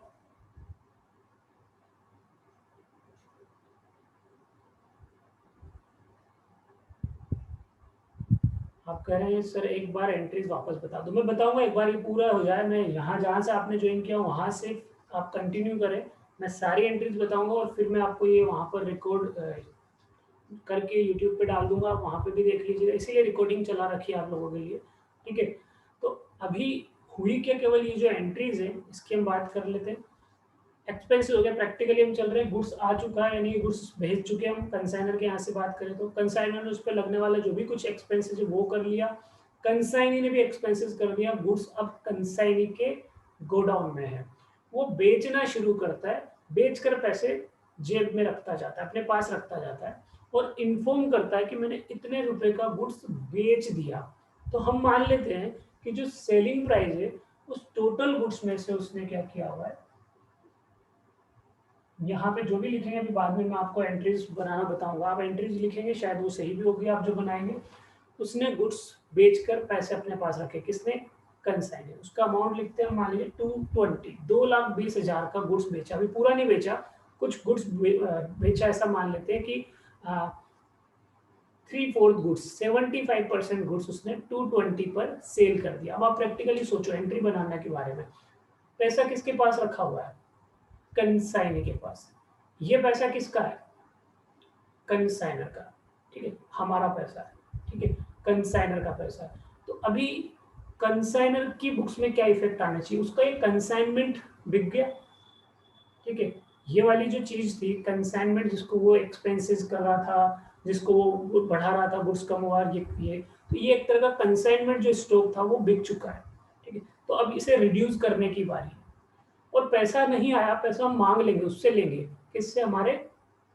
आप कह रहे हैं सर एक बार एंट्रीज वापस बता दो। मैं बताऊंगा, एक बार ये पूरा हो जाए, मैं यहाँ जहाँ से आपने ज्वाइन किया वहाँ से आप कंटिन्यू करें, मैं सारी एंट्रीज बताऊंगा और फिर मैं आपको ये वहाँ पर रिकॉर्ड करके यूट्यूब पे डाल दूंगा, आप वहाँ पे भी देख लीजिएगा, इसीलिए रिकॉर्डिंग चला रखी है आप लोगों के लिए। ठीक है, तो अभी हुई क्या, केवल ये जो एंट्रीज है इसकी हम बात कर लेते हैं। एक्सपेंसिव हो गया, प्रैक्टिकली हम चल रहे हैं, गुड्स आ चुका है यानी गुड्स भेज चुके हैं हम कंसाइनर के यहाँ से बात करें तो कंसाइनर ने उस पर लगने वाला जो भी कुछ एक्सपेंसेस है वो कर लिया, कंसाइनी ने भी एक्सपेंसेस कर दिया, गुड्स अब कंसाइनी के गोडाउन में है, वो बेचना शुरू करता है, बेचकर पैसे जेब में रखता जाता है, अपने पास रखता जाता है और इन्फॉर्म करता है कि मैंने इतने रुपए का गुड्स बेच दिया। तो हम मान लेते हैं कि जो सेलिंग प्राइस है उस टोटल गुड्स में से उसने क्या किया हुआ है, यहाँ पे जो भी लिखेंगे अभी बाद में मैं आपको एंट्रीज बनाना बताऊंगा, आप एंट्रीज लिखेंगे शायद वो सही भी होगी आप जो बनाएंगे। उसने गुड्स बेचकर पैसे अपने पास रखे, किसने, कंसाइनर, उसका अमाउंट लिखते हैं मान लीजिए 220, 2,20,000 का गुड्स बेचा, अभी पूरा नहीं बेचा, कुछ गुड्स बेचा, ऐसा मान लेते हैं कि 3/4 गुड्स, 75% गुड्स उसने 220 पर सेल कर दिया। अब आप प्रैक्टिकली सोचो एंट्री बनाने के बारे में, पैसा किसके पास रखा हुआ है, कंसाइनर के पास, ये पैसा किसका है, कंसाइनर का, ठीक है, हमारा पैसा है, ठीक है, कंसाइनर का पैसा है। तो अभी कंसाइनर की बुक्स में क्या इफेक्ट आना चाहिए, उसका एक कंसाइनमेंट बिक गया, ठीक है, ये वाली जो चीज थी कंसाइनमेंट, जिसको वो एक्सपेंसेस कर रहा था, जिसको वो बढ़ा रहा था, गुड्स कम हुआ, ये तो ये एक तरह का कंसाइनमेंट जो स्टॉक था वो बिक चुका है, ठीक है, तो अब इसे रिड्यूस करने की बारी, और पैसा नहीं आया, पैसा हम मांग लेंगे, उससे लेंगे, किससे, हमारे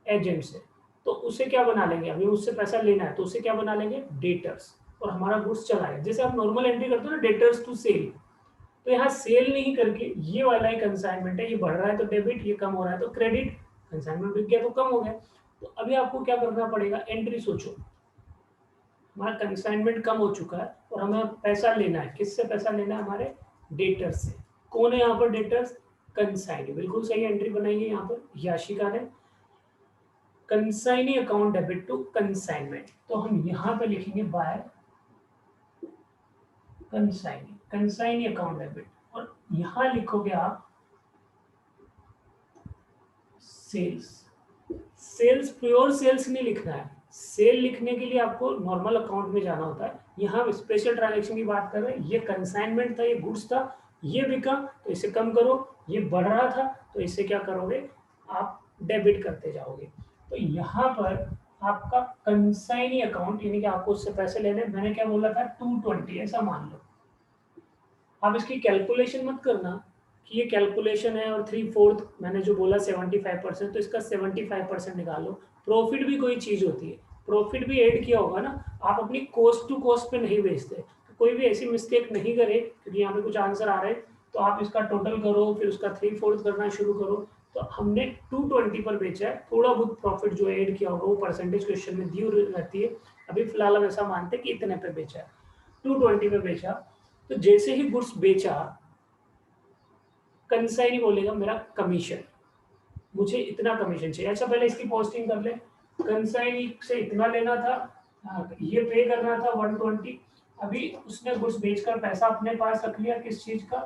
एजेंट से, तो उसे क्या बना लेंगे, अभी उससे पैसा लेना है तो उसे क्या बना लेंगे, डेटर्स, और हमारा गुड्स चला है, जैसे आप नॉर्मल एंट्री करते हो ना, डेटर्स टू सेल, तो यहाँ सेल नहीं करके ये वाला ही कंसाइनमेंट है, ये बढ़ रहा है तो डेबिट, ये कम हो रहा है तो क्रेडिट, कंसाइनमेंट बिक गया तो कम हो गया। तो अभी आपको क्या करना पड़ेगा, एंट्री सोचो, हमारा कंसाइनमेंट कम हो चुका है और हमें पैसा लेना है, किससे पैसा लेना है, हमारे डेटर्स से, कौन है यहाँ पर डेटर्स, कंसाइनी, बिल्कुल सही एंट्री बनाइए यहाँ पर याशिका ने, consignee account debit to consignment, तो हम यहाँ पे लिखेंगे by consignee, consignee account debit, और यहाँ लिखोगे आप सेल्स, सेल्स प्योर सेल्स नहीं लिखना है, सेल लिखने के लिए आपको नॉर्मल अकाउंट में जाना होता है, यहाँ स्पेशल ट्रांजैक्शन की बात कर रहे हैं, ये कंसाइनमेंट था, ये गुड्स था, ये बिका तो इसे कम करो, ये बढ़ रहा था तो इसे क्या करोगे, आप डेबिट करते जाओगे, तो यहाँ पर आपका कंसाइनी अकाउंट यानी कि आपको उससे पैसे लेने, मैंने क्या बोला था 220 ऐसा मान लो, आप इसकी कैलकुलेशन मत करना कि ये कैलकुलेशन है और 3/4 मैंने जो बोला 75%, तो इसका 75% निकालो, प्रॉफिट भी कोई चीज़ होती है, प्रॉफिट भी ऐड किया होगा ना, आप अपनी कॉस्ट टू कॉस्ट पे नहीं बेचते, तो कोई भी ऐसी मिस्टेक नहीं करे, क्योंकि यहाँ पे कुछ आंसर आ रहे हैं, तो आप इसका टोटल करो फिर उसका 3/4 करना शुरू करो, तो हमने 220 पर बेचा है, थोड़ा बहुत प्रॉफिट जो ऐड किया होगा वो परसेंटेज क्वेश्चन में दी रहती है, अभी फिलहाल हम ऐसा मानते हैं कि इतने पे बेचा है, 220 पे बेचा, तो जैसे ही गुड्स बेचा, कंसाइनी बोलेगा मेरा कमीशन, मुझे इतना कमीशन चाहिए, अच्छा पहले इसकी पोस्टिंग कर ले, कंसाइनी से इतना लेना था, ये पे करना था 120, अभी उसने गुड्स बेचकर पैसा अपने पास रख लिया, किस चीज का,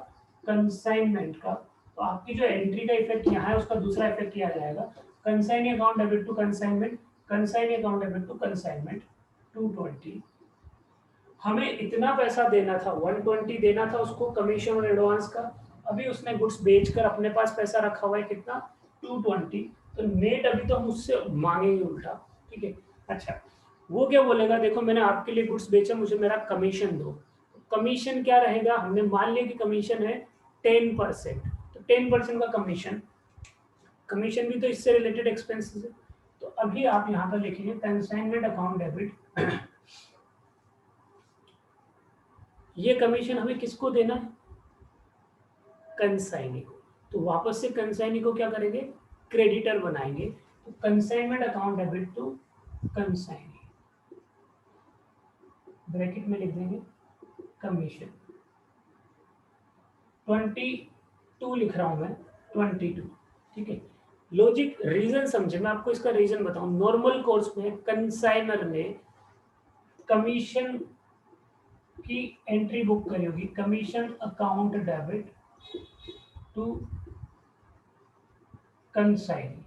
कंसाइनमेंट का, तो आपकी जो एंट्री का इफेक्ट यहाँ है उसका दूसरा इफेक्ट किया जाएगा, consignee account debit to consignment, consignee account debit to consignment 220, हमें इतना पैसा देना था, 120 देना था उसको कमीशन और एडवांस का, अभी उसने गुड्स बेचकर अपने पास पैसा रखा हुआ है कितना, 220, तो नेट अभी तो हम उससे मांगेंगे उल्टा, ठीक है, अच्छा वो क्या बोलेगा, देखो मैंने आपके लिए गुड्स बेचा, मुझे मेरा कमीशन दो, कमीशन क्या रहेगा, हमने मान लिया कि कमीशन है 10%, तो 10% का कमीशन, कमीशन भी तो इससे रिलेटेड एक्सपेंसेस है, तो अभी आप यहाँ पर लिखेंगे कंसाइनमेंट अकाउंट डेबिट, ये कमीशन हमें किसको देना है, कंसाइनी को, तो वापस से कंसाइनी को क्या करेंगे, क्रेडिटर बनाएंगे, तो consignment account debit to consignee, bracket में लिख देंगे कमीशन, 22 लिख रहा हूं मैं, 22, ठीक है। लॉजिक रीजन समझे, मैं आपको इसका रीजन बताऊं। नॉर्मल कोर्स में कंसाइनर ने कमीशन की एंट्री बुक करी होगी, commission account debit to consign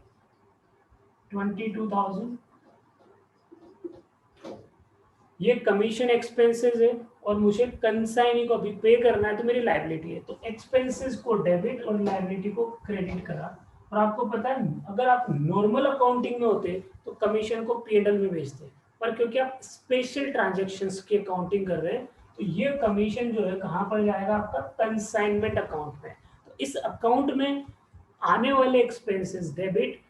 22,000, ये कमीशन एक्सपेंसेस है और मुझे कंसाइनी को अभी पे करना है, तो मेरी लायबिलिटी है। तो एक्सपेंसेस को डेबिट और लायबिलिटी को क्रेडिट करा। और आपको पता है, अगर आप नॉर्मल अकाउंटिंग में होते तो कमीशन को P&L में भेजते, पर क्योंकि आप स्पेशल ट्रांजेक्शन्स की अकाउंटिंग कर रहे हैं, तो ये कमीशन जो है कहाँ पर जाएगा, आपका कंसाइनमेंट अकाउंट में। तो इस अकाउंट में आने वाले एक्सपेंसेस डेबिट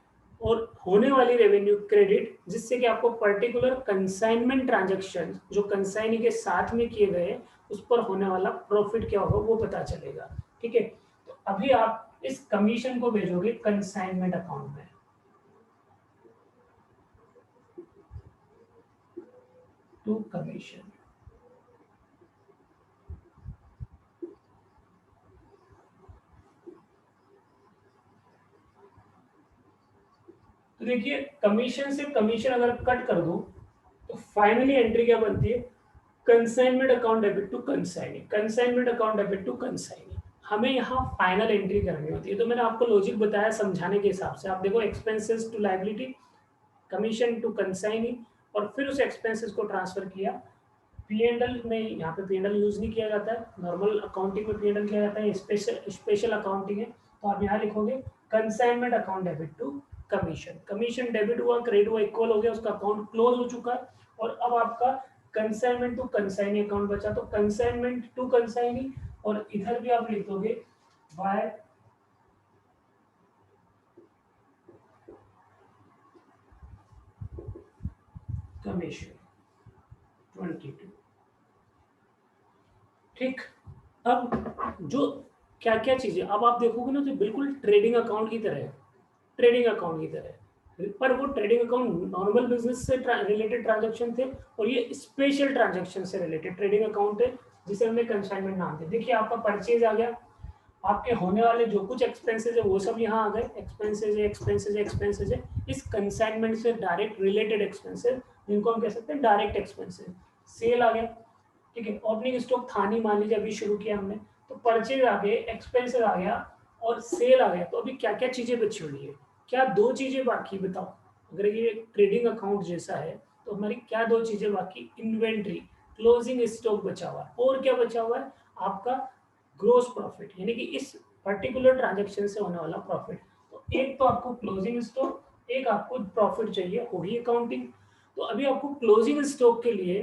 और होने वाली रेवेन्यू क्रेडिट, जिससे कि आपको पर्टिकुलर कंसाइनमेंट ट्रांजैक्शन जो कंसाइनी के साथ में किए गए उस पर होने वाला प्रॉफिट क्या होगा वो पता चलेगा, ठीक है। तो अभी आप इस कमीशन को भेजोगे कंसाइनमेंट अकाउंट में, टू कमीशन। तो देखिए, कमीशन से कमीशन अगर कट कर दो तो फाइनली एंट्री क्या बनती है, consignment account debit to consignee, consignment account debit to consignee. हमें यहाँ फाइनल एंट्री करनी होती है। तो मैंने आपको लॉजिक बताया समझाने के हिसाब से। आप देखो, expenses to liability, commission to consignee, और फिर उस एक्सपेंसेस को ट्रांसफर किया P&L में। यहाँ पे P&L यूज नहीं किया जाता है, नॉर्मल अकाउंटिंग में P&L किया जाता है, स्पेशल अकाउंटिंग है। तो आप यहाँ लिखोगे consignment account debit to commission, commission debit हुआ, क्रेडिट हुआ, इक्वल हो गया, उसका अकाउंट क्लोज हो चुका है। और अब आपका कंसाइनमेंट टू कंसाइनी अकाउंट बचा, तो कंसाइनमेंट टू कंसाइनी, और इधर भी आप लिख दोगे बाय कमीशन 22, ठीक। अब जो क्या क्या चीजें अब आप देखोगे ना, तो बिल्कुल ट्रेडिंग अकाउंट की तरह है, ट्रेडिंग अकाउंट की तरह है। पर वो ट्रेडिंग अकाउंट नॉर्मल बिजनेस से रिलेटेड ट्रांजैक्शन थे, और ये स्पेशल ट्रांजैक्शन से रिलेटेड ट्रेडिंग अकाउंट है, जिसे हमने कंसाइनमेंट नाम दिया। देखिए, आपका परचेज आ गया, आपके होने वाले जो कुछ एक्सपेंसेस है वो सब यहाँ आ गए, एक्सपेंसेस है, एक्सपेंसेस है, एक्सपेंसेस है। इस कंसाइनमेंट से डायरेक्ट रिलेटेड एक्सपेंसेस, जिनको हम कह सकते हैं डायरेक्ट एक्सपेंसेस। सेल आ गया, ठीक है, ओपनिंग स्टॉक था नहीं, मान लीजिए अभी शुरू किया हमने, तो परचेज आ गए, एक्सपेंसेस आ गया और सेल आ गया। तो अभी क्या क्या चीजें बची हुई है, क्या दो चीजें बाकी, बताओ। अगर ये ट्रेडिंग अकाउंट जैसा है तो हमारी क्या दो चीजें बाकी, इन्वेंट्री, क्लोजिंग स्टॉक बचा हुआ है, और क्या बचा हुआ है, आपका ग्रोस प्रॉफिट, यानी कि इस पर्टिकुलर ट्रांजेक्शन से होने वाला प्रॉफिट। तो एक तो आपको क्लोजिंग स्टॉक, एक आपको प्रॉफिट चाहिए, होगी अकाउंटिंग। तो अभी आपको क्लोजिंग स्टॉक के लिए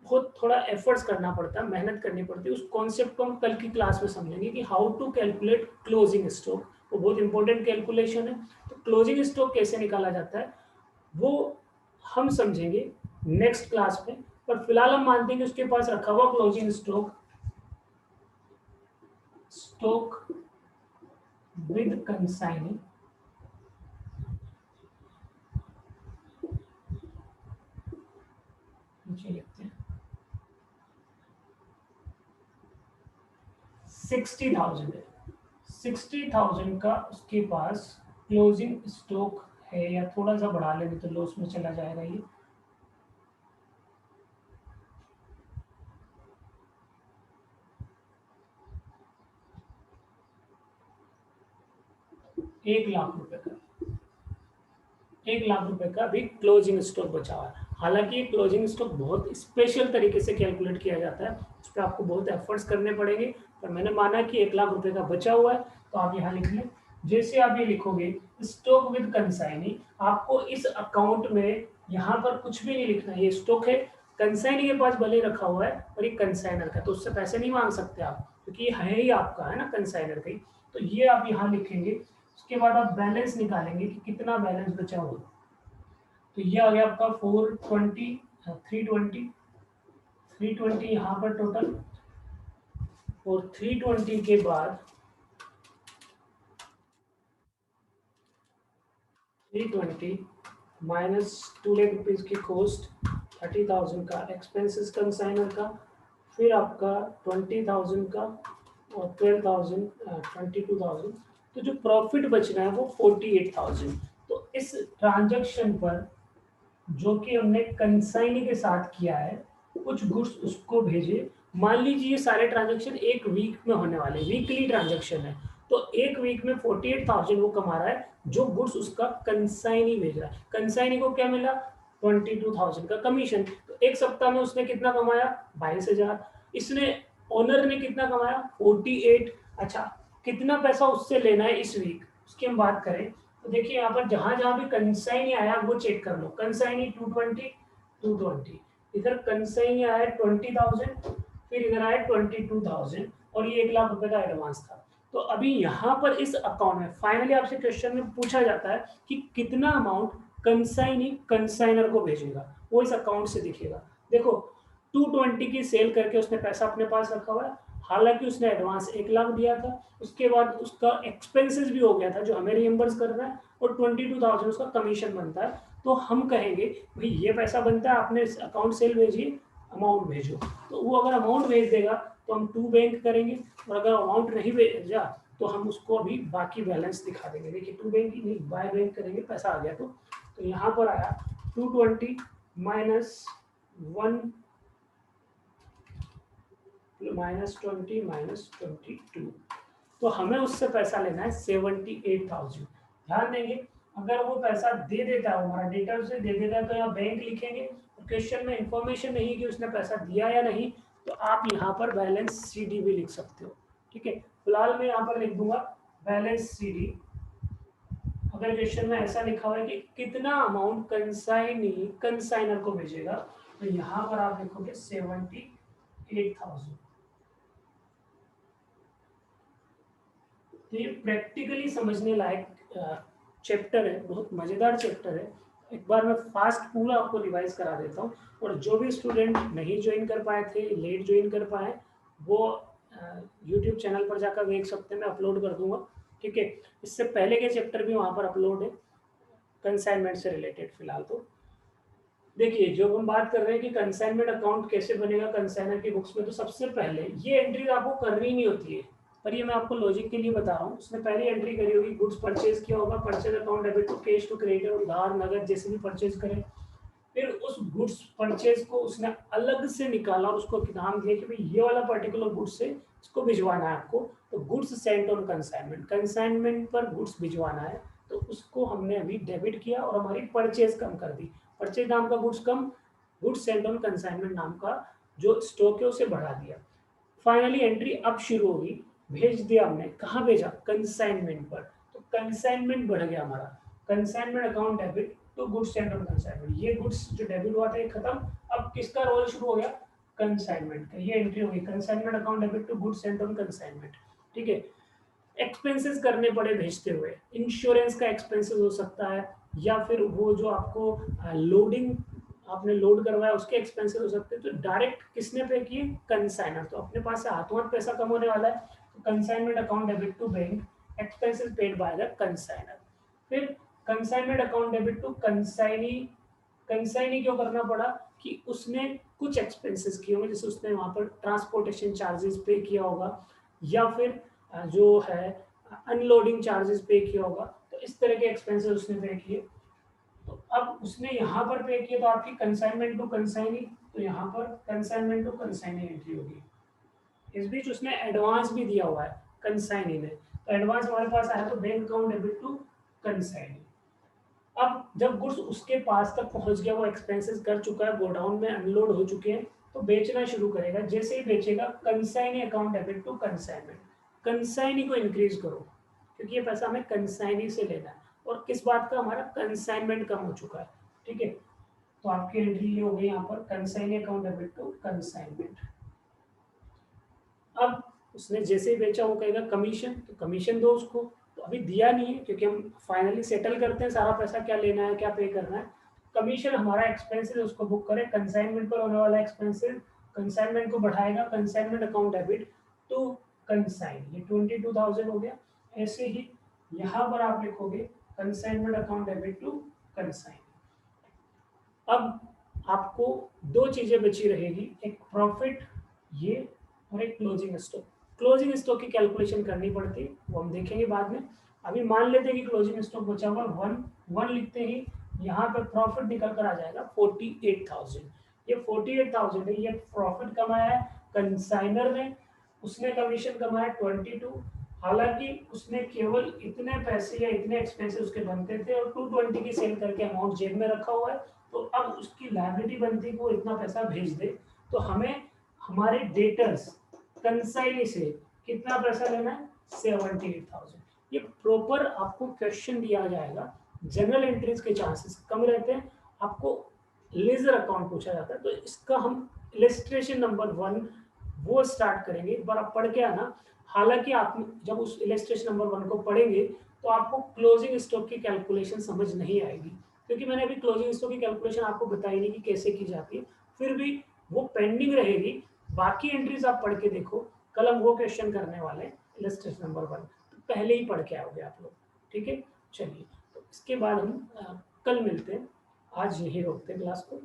बहुत थोड़ा एफर्ट्स करना पड़ता है, मेहनत करनी पड़ती है। उस कॉन्सेप्ट को हम कल की क्लास में समझेंगे कि how to calculate closing stock, वो बहुत इंपॉर्टेंट कैलकुलेशन है। तो क्लोजिंग स्टॉक कैसे निकाला जाता है वो हम समझेंगे नेक्स्ट क्लास में। पर फिलहाल हम मानते हैं कि उसके पास रखा हुआ closing stock, stock with consignee, नीचे लिखते हैं 60,000 है, 60,000 का उसके पास क्लोजिंग स्टॉक है। या थोड़ा सा बढ़ा लेंगे तो लॉस में चला जाएगा ये, 1,00,000 रुपए का, 1,00,000 रुपए का भी क्लोजिंग स्टॉक बचा हुआ है। हालांकि ये क्लोजिंग स्टॉक बहुत स्पेशल तरीके से कैलकुलेट किया जाता है, उस पर आपको बहुत एफर्ट्स करने पड़ेंगे। पर मैंने माना कि 1,00,000 रुपए का बचा हुआ है, तो आप यहाँ लिख लें। जैसे आप ये लिखोगे स्टॉक विद कंसाइनी, आपको इस अकाउंट में यहाँ पर कुछ भी नहीं लिखना, ये स्टॉक है, कंसाइनी के पास भले रखा हुआ है, और ये कंसाइनर का, तो उससे पैसे नहीं मांग सकते आप, क्योंकि ये है ही आपका, है ना, कंसाइनर का ही। तो ये आप यहाँ लिखेंगे। उसके बाद आप बैलेंस निकालेंगे कि कितना बैलेंस बचा हुआ। तो ये आ गया आपका 420, 320, 320 यहाँ पर टोटल, और 320 के बाद 320 माइनस 2,00,000 रुपीज की कॉस्ट, 30,000 का एक्सपेंसेस कंसाइनर का, फिर आपका 20,000 का और 12,000 22,000, तो जो प्रॉफिट बचना है वो 48,000। तो इस ट्रांजैक्शन पर जो कि हमने कंसाइनी के साथ किया है, कुछ गुड्स उसको भेजे। मान लीजिए ये सारे ट्रांजैक्शन एक वीक में होने वाले, वीकली ट्रांजैक्शन है, तो एक वीक में 48,000 वो कमा रहा है, जो गुड्स उसका कंसाइनी भेज रहा है। कंसाइनी को क्या मिला? 22,000 का कमीशन। तो एक सप्ताह में उसने कितना कमाया? 22,000। इसने, ओनर ने कितना कमाया? 48। अच्छा, कितना पैसा उससे लेना है इस वीक, उसकी हम बात करें तो देखिए यहाँ पर जहां जहां भी कंसाइनी आया वो चेक कर लो। कंसाइनी 220, इधर कंसाइनी आया 20,000, फिर इधर आया 22,000, और ये 1 लाख रुपए का एडवांस था। तो अभी यहाँ पर इस अकाउंट में फाइनली आपसे क्वेश्चन में पूछा जाता है कि कितना अमाउंट कंसाइनी कंसाइनर को भेजेगा, वो इस अकाउंट से दिखेगा। देखो 220 की सेल करके उसने पैसा अपने पास रखा हुआ है, हालांकि उसने एडवांस 1 लाख दिया था, उसके बाद उसका एक्सपेंसेस भी हो गया था जो हमें रिएम्बर्स कर रहा है, और 22,000 उसका कमीशन बनता है। तो हम कहेंगे भाई ये पैसा बनता है, आपने इस अकाउंट सेल भेजिए, अमाउंट भेजो। तो वो अगर अमाउंट भेज देगा तो हम टू बैंक करेंगे, और अगर अमाउंट नहीं भेजा तो हम उसको अभी बाकी बैलेंस दिखा देंगे। देखिए टू बैंक ही नहीं, बाय बैंक करेंगे, पैसा आ गया तो यहाँ पर आया 220 माइनस 1 -20 -22, तो हमें उससे पैसा लेना है 78,000। ध्यान देंगे, अगर वो पैसा दे देता है, हमारा डेटा उसे दे देता है, तो यहाँ बैंक लिखेंगे, और क्वेश्चन में इंफॉर्मेशन नहीं कि उसने पैसा दिया या नहीं, तो आप यहाँ पर बैलेंस CD भी लिख सकते हो। ठीक है, फिलहाल मैं यहाँ पर लिख दूंगा बैलेंस CD। अगर क्वेश्चन में ऐसा लिखा हुआ है कि कितना अमाउंट कंसाइनी कंसाइनर को भेजेगा, तो यहाँ पर आप लिखोगे 78,000। तो ये प्रैक्टिकली समझने लायक चैप्टर है, बहुत मज़ेदार चैप्टर है। एक बार मैं फास्ट पूरा आपको रिवाइज करा देता हूँ, और जो भी स्टूडेंट नहीं ज्वाइन कर पाए थे, लेट ज्वाइन कर पाए, वो यूट्यूब चैनल पर जाकर देख सकते हैं, मैं अपलोड कर दूंगा। ठीक है, इससे पहले के चैप्टर भी वहाँ पर अपलोड है कंसाइनमेंट से रिलेटेड। फिलहाल तो देखिए, जो हम बात कर रहे हैं कि कंसाइनमेंट अकाउंट कैसे बनेगा कंसाइनर की बुक्स में, तो सबसे पहले ये एंट्री आपको करनी नहीं होती है, पर ये मैं आपको लॉजिक के लिए बता रहा हूँ। उसने पहली एंट्री करी होगी, गुड्स परचेज किया होगा, purchase account debit to cash to credit, उधार नगद जैसे भी परचेज करे। फिर उस गुड्स परचेज को उसने अलग से निकाला और उसको नाम दिया कि भाई ये वाला पर्टिकुलर गुड्स है, इसको भिजवाना है आपको। तो goods sent on consignment, consignment पर गुड्स भिजवाना है, तो उसको हमने अभी डेबिट किया और हमारी परचेज कम कर दी। परचेज नाम का goods come, goods sent on consignment नाम का जो स्टॉक है उसे बढ़ा दिया। फाइनली एंट्री अब शुरू होगी, भेज दिया हमने, कहाँ भेजा? कंसाइनमेंट पर। तो कंसाइनमेंट बढ़ गया हमारा, consignment account debit to goods sent on consignment. ये गुड्स जो डेबिट हुआ था ये खत्म, अब किसका रोल शुरू हो गया? कंसाइनमेंट का। ये एंट्री होगी consignment account debit to goods sent on consignment. ठीक है, एक्सपेंसेस करने पड़े भेजते हुए, इंश्योरेंस का एक्सपेंसेस हो सकता है, या फिर वो जो आपको लोडिंग आपने लोड करवाया उसके एक्सपेंसेस हो सकते हैं। तो डायरेक्ट किसने पे किए? कंसाइनर। तो अपने पास से हाथों हाथ पैसा कम होने वाला है, तो consignment account debit to bank, expenses paid by the consignor. फिर consignment account debit to consignee. Consignee क्यों करना पड़ा? कि उसने कुछ एक्सपेंसेस किए होंगे, जैसे उसने वहाँ पर ट्रांसपोर्टेशन चार्जेस पे किया होगा, या फिर जो है अनलोडिंग चार्जेस पे किया होगा। तो इस तरह के एक्सपेंसेस उसने पे किए। तो अब उसने यहाँ पर पे किया, तो आपकी कंसाइनमेंट टू कंसाइनी, तो यहाँ पर कंसाइनमेंट टू कंसाइनी एंट्री होगी। इस बीच उसने एडवांस भी दिया हुआ है कंसाइनी ने, तो एडवांस हमारे पास आया, तो bank account debit to consignee. अब जब गुड्स उसके पास तक पहुंच गया, वो एक्सपेंसेस कर चुका है, गोडाउन में अनलोड हो चुके हैं, तो बेचना शुरू करेगा। जैसे ही बेचेगा, consignee account debit to consignment, consignee को इंक्रीज करो, क्योंकि ये पैसा हमें कंसाइनी से लेना है, और किस बात का? हमारा कंसाइनमेंट कम हो चुका है। ठीक है, तो आपकी एंट्री ये हो गई यहाँ पर consignee account debit to consignment. अब उसने जैसे ही बेचा, वो कहेगा कमीशन, तो कमीशन दो उसको। तो अभी दिया नहीं है, क्योंकि हम फाइनली सेटल करते हैं सारा पैसा, क्या लेना है क्या पे करना है। कमीशन हमारा एक्सपेंसेस, उसको बुक करें, कंसाइनमेंट पर होने वाला एक्सपेंसेस, कंसाइनमेंट को बढ़ाएगा, consignment account debit to consign, ये 22,000 हो गया। ऐसे ही यहाँ पर आप लिखोगे consignment account debit to consign. अब आपको दो चीजें बची रहेगी, एक प्रॉफिट ये, और एक क्लोजिंग स्टॉक। क्लोजिंग स्टॉक की कैलकुलेशन करनी पड़ती है, वो हम देखेंगे बाद में। अभी मान लेते हैं कि क्लोजिंग स्टॉक बचा हुआ 1 लिखते ही यहाँ पे प्रॉफिट निकल कर आ जाएगा 48,000। ये 48,000 है, ये प्रॉफिट कमाया है कंसाइनर ने, उसने कमीशन कमाया 22। हालांकि उसने केवल इतने पैसे या इतने एक्सपेंसेस उसके बनते थे और 220 की सेल करके अमाउंट जेब में रखा हुआ है, तो अब उसकी लायबिलिटी बनती है कि वो इतना पैसा भेज दे। तो हमें हमारे डेटर्स कंसाइनी से कितना पैसा लेना है, 78,000। ये प्रॉपर आपको क्वेश्चन दिया जाएगा। जनरल एंट्रीज के चांसेस कम रहते हैं, आपको लेजर अकाउंट पूछा जाता है। तो इसका हम इलस्ट्रेशन नंबर 1 वो स्टार्ट करेंगे, एक बार आप पढ़ के आना। हालांकि आप जब उस इलस्ट्रेशन नंबर 1 को पढ़ेंगे तो आपको क्लोजिंग स्टॉक की कैलकुलेशन समझ नहीं आएगी, क्योंकि मैंने अभी क्लोजिंग स्टॉक की कैलकुलेशन आपको बताई नहीं कि कैसे की जाती है, फिर भी वो पेंडिंग रहेगी। बाकी एंट्रीज आप पढ़ के देखो, कल हम वो क्वेश्चन करने वाले हैं इलस्ट्रेशन नंबर 1, तो पहले ही पढ़ के आओगे आप लोग। ठीक है, चलिए, तो इसके बाद हम कल मिलते हैं, आज यही रोकते हैं क्लास को।